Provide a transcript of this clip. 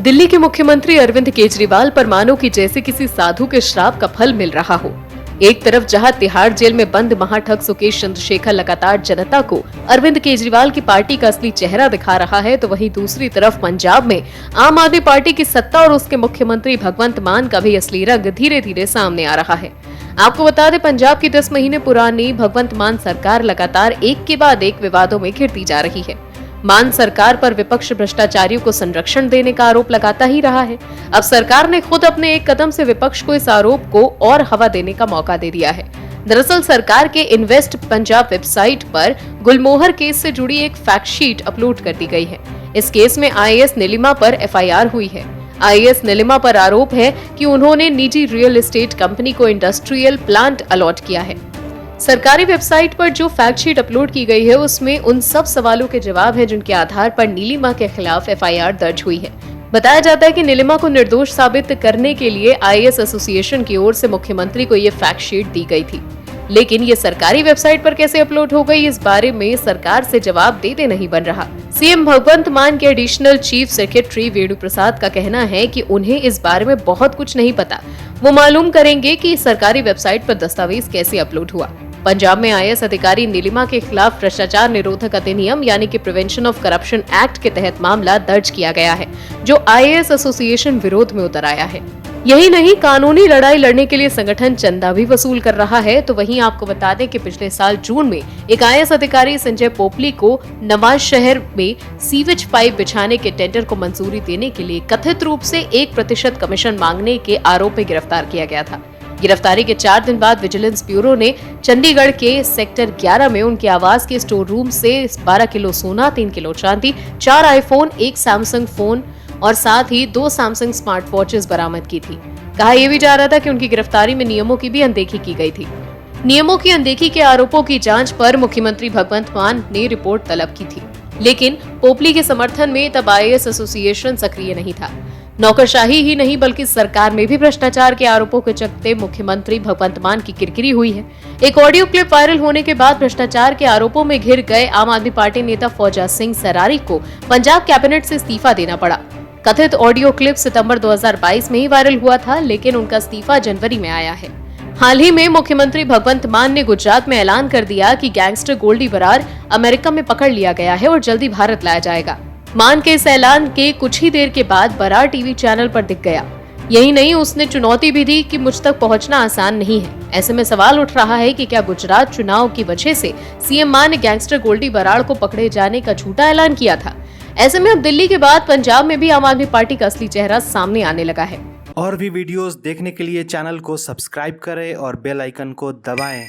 दिल्ली के मुख्यमंत्री अरविंद केजरीवाल पर मानो कि जैसे किसी साधु के श्राप का फल मिल रहा हो। एक तरफ जहां तिहाड़ जेल में बंद महाठग सुकेश चंद्रशेखर लगातार जनता को अरविंद केजरीवाल की पार्टी का असली चेहरा दिखा रहा है, तो वहीं दूसरी तरफ पंजाब में आम आदमी पार्टी की सत्ता और उसके मुख्यमंत्री भगवंत मान का भी असली रंग धीरे धीरे सामने आ रहा है। आपको बता दें, पंजाब की 10 महीने पुरानी भगवंत मान सरकार लगातार एक के बाद एक विवादों में घिरती जा रही है। मान सरकार पर विपक्ष भ्रष्टाचारियों को संरक्षण देने का आरोप लगाता ही रहा है। अब सरकार ने खुद अपने एक कदम से विपक्ष को इस आरोप को और हवा देने का मौका दे दिया है। दरअसल सरकार के इन्वेस्ट पंजाब वेबसाइट पर गुलमोहर केस से जुड़ी एक फैक्ट शीट अपलोड कर दी गई है। इस केस में IAS नीलिमा पर FIR हुई है। IAS नीलिमा पर आरोप है कि उन्होंने निजी रियल एस्टेट कंपनी को इंडस्ट्रियल प्लांट अलॉट किया है। सरकारी वेबसाइट पर जो फैक्ट शीट अपलोड की गई है, उसमें उन सब सवालों के जवाब हैं जिनके आधार पर नीलिमा के खिलाफ FIR दर्ज हुई है। बताया जाता है कि नीलिमा को निर्दोष साबित करने के लिए IAS एसोसिएशन की ओर से मुख्यमंत्री को ये फैक्ट शीट दी गई थी, लेकिन ये सरकारी वेबसाइट पर कैसे अपलोड हो गई, इस बारे में सरकार से जवाब देते नहीं बन रहा। सीएम भगवंत मान के एडिशनल चीफ सेक्रेटरी वेणु प्रसाद का कहना है कि उन्हें इस बारे में बहुत कुछ नहीं पता। वो मालूम करेंगे कि सरकारी वेबसाइट पर दस्तावेज कैसे अपलोड हुआ। पंजाब में IAS अधिकारी नीलिमा के खिलाफ भ्रष्टाचार निरोधक अधिनियम यानी कि प्रिवेंशन ऑफ करप्शन एक्ट के तहत मामला दर्ज किया गया है, जो IAS एसोसिएशन विरोध में उतर आया है। यही नहीं, कानूनी लड़ाई लड़ने के लिए संगठन चंदा भी वसूल कर रहा है। तो वहीं आपको बता दें कि पिछले साल जून में एक IAS अधिकारी संजय पोपली को नवाज शहर में सीवेज पाइप बिछाने के टेंडर को मंजूरी देने के लिए कथित रूप से 1% कमीशन मांगने के आरोप में गिरफ्तार किया गया था। गिरफ्तारी के 4 दिन बाद विजिलेंस ब्यूरो ने चंडीगढ़ के सेक्टर 11 में उनके आवास के स्टोर रूम से 12 किलो सोना, 3 किलो चांदी, 4 आईफोन, 1 सैमसंग फोन और साथ ही 2 सैमसंग स्मार्ट वॉचेस बरामद की थी। कहा यह भी जा रहा था कि उनकी गिरफ्तारी में नियमों की भी अनदेखी की गई थी। नियमों की अनदेखी के आरोपों की जांच पर मुख्यमंत्री भगवंत मान ने रिपोर्ट तलब की थी, लेकिन पोपली के समर्थन में तब IAS एसोसिएशन सक्रिय नहीं था। नौकरशाही ही नहीं बल्कि सरकार में भी भ्रष्टाचार के आरोपों के चलते मुख्यमंत्री भगवंत मान की किरकिरी हुई है। एक ऑडियो क्लिप वायरल होने के बाद भ्रष्टाचार के आरोपों में घिर गए आम आदमी पार्टी नेता फौजा सिंह सरारी को पंजाब कैबिनेट से इस्तीफा देना पड़ा। कथित ऑडियो क्लिप सितंबर 2022 में ही वायरल हुआ था, लेकिन उनका इस्तीफा जनवरी में आया है। हाल ही में मुख्यमंत्री भगवंत मान ने गुजरात में ऐलान कर दिया कि गैंगस्टर गोल्डी बरार अमेरिका में पकड़ लिया गया है और जल्दी भारत लाया जाएगा। मान के इस ऐलान के कुछ ही देर के बाद बरार टीवी चैनल पर दिख गया। यही नहीं, उसने चुनौती भी दी कि मुझ तक पहुंचना आसान नहीं है। ऐसे में सवाल उठ रहा है कि क्या गुजरात चुनाव की वजह से सीएम मान ने गैंगस्टर गोल्डी बरार को पकड़े जाने का झूठा ऐलान किया था। ऐसे में अब दिल्ली के बाद पंजाब में भी आम आदमी पार्टी का असली चेहरा सामने आने लगा है। और भी वीडियोस देखने के लिए चैनल को सब्सक्राइब करें और बेल आइकन को दबाएं।